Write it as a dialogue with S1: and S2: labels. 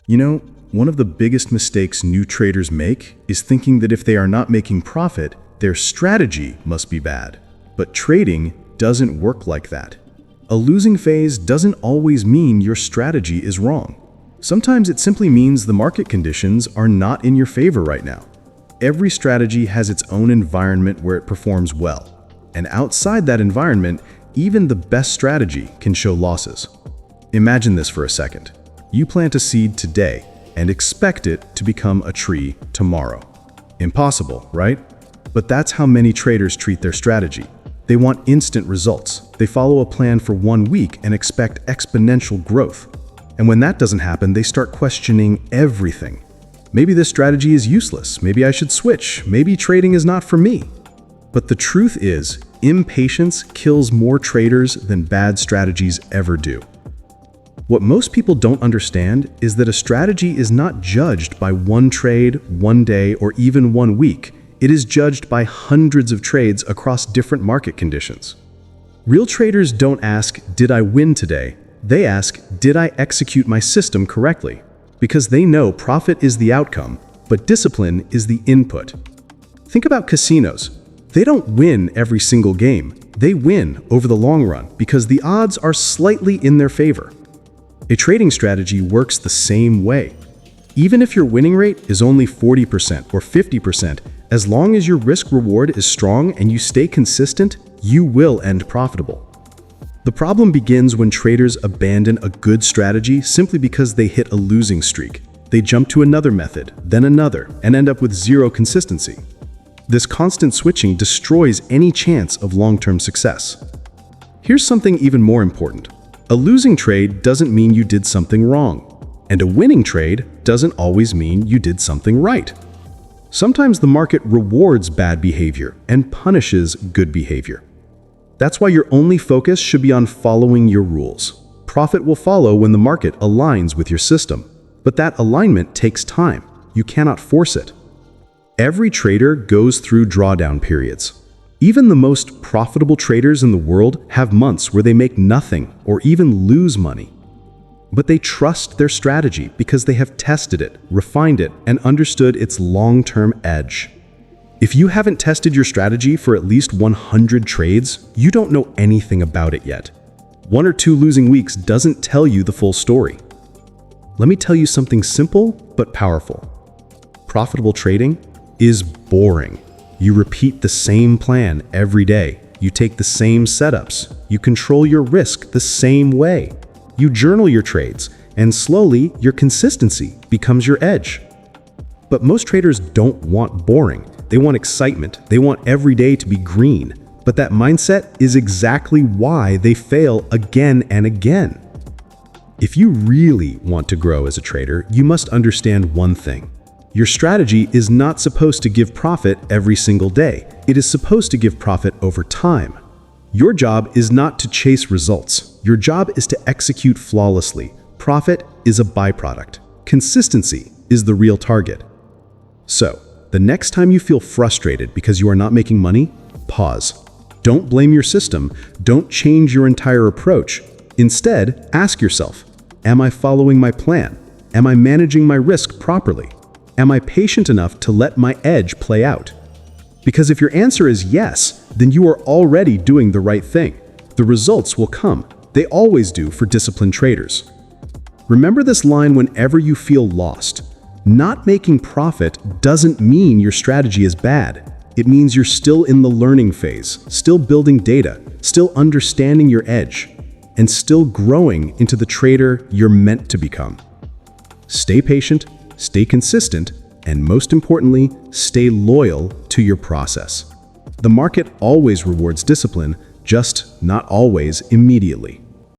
S1: You know, one of the biggest mistakes new traders make is thinking that if they are not making profit, their strategy must be bad. But trading doesn't work like that. A losing phase doesn't always mean your strategy is wrong. Sometimes it simply means the market conditions are not in your favor right now. Every strategy has its own environment where it performs well. And outside that environment, even the best strategy can show losses. Imagine this for a second. You plant a seed today and expect it to become a tree tomorrow. Impossible, right? But that's how many traders treat their strategy. They want instant results. They follow a plan for 1 week and expect exponential growth. And when that doesn't happen, they start questioning everything. Maybe this strategy is useless. Maybe I should switch. Maybe trading is not for me. But the truth is, impatience kills more traders than bad strategies ever do. What most people don't understand is that a strategy is not judged by one trade, one day, or even 1 week. It is judged by hundreds of trades across different market conditions. Real traders don't ask, "Did I win today?" They ask, "Did I execute my system correctly?" Because they know profit is the outcome, but discipline is the input. Think about casinos. They don't win every single game. They win over the long run because the odds are slightly in their favor. A trading strategy works the same way. Even if your winning rate is only 40% or 50%, as long as your risk-reward is strong and you stay consistent, you will end profitable. The problem begins when traders abandon a good strategy simply because they hit a losing streak. They jump to another method, then another, and end up with zero consistency. This constant switching destroys any chance of long-term success. Here's something even more important. A losing trade doesn't mean you did something wrong, and a winning trade doesn't always mean you did something right. Sometimes the market rewards bad behavior and punishes good behavior. That's why your only focus should be on following your rules. Profit will follow when the market aligns with your system, but that alignment takes time. You cannot force it. Every trader goes through drawdown periods. Even the most profitable traders in the world have months where they make nothing or even lose money. But they trust their strategy because they have tested it, refined it, and understood its long-term edge. If you haven't tested your strategy for at least 100 trades, you don't know anything about it yet. 1 or 2 losing weeks doesn't tell you the full story. Let me tell you something simple but powerful. Profitable trading is boring. You repeat the same plan every day. You take the same setups. You control your risk the same way. You journal your trades, and slowly your consistency becomes your edge. But most traders don't want boring. They want excitement. They want every day to be green. But that mindset is exactly why they fail again and again. If you really want to grow as a trader, you must understand one thing. Your strategy is not supposed to give profit every single day. It is supposed to give profit over time. Your job is not to chase results. Your job is to execute flawlessly. Profit is a byproduct. Consistency is the real target. So, the next time you feel frustrated because you are not making money, pause. Don't blame your system. Don't change your entire approach. Instead, ask yourself, am I following my plan? Am I managing my risk properly? Am I patient enough to let my edge play out? Because if your answer is yes, then you are already doing the right thing. The results will come. They always do for disciplined traders. Remember this line whenever you feel lost. Not making profit doesn't mean your strategy is bad. It means you're still in the learning phase, still building data, still understanding your edge, and still growing into the trader you're meant to become. Stay patient, stay consistent, and most importantly, stay loyal to your process. The market always rewards discipline, just not always immediately.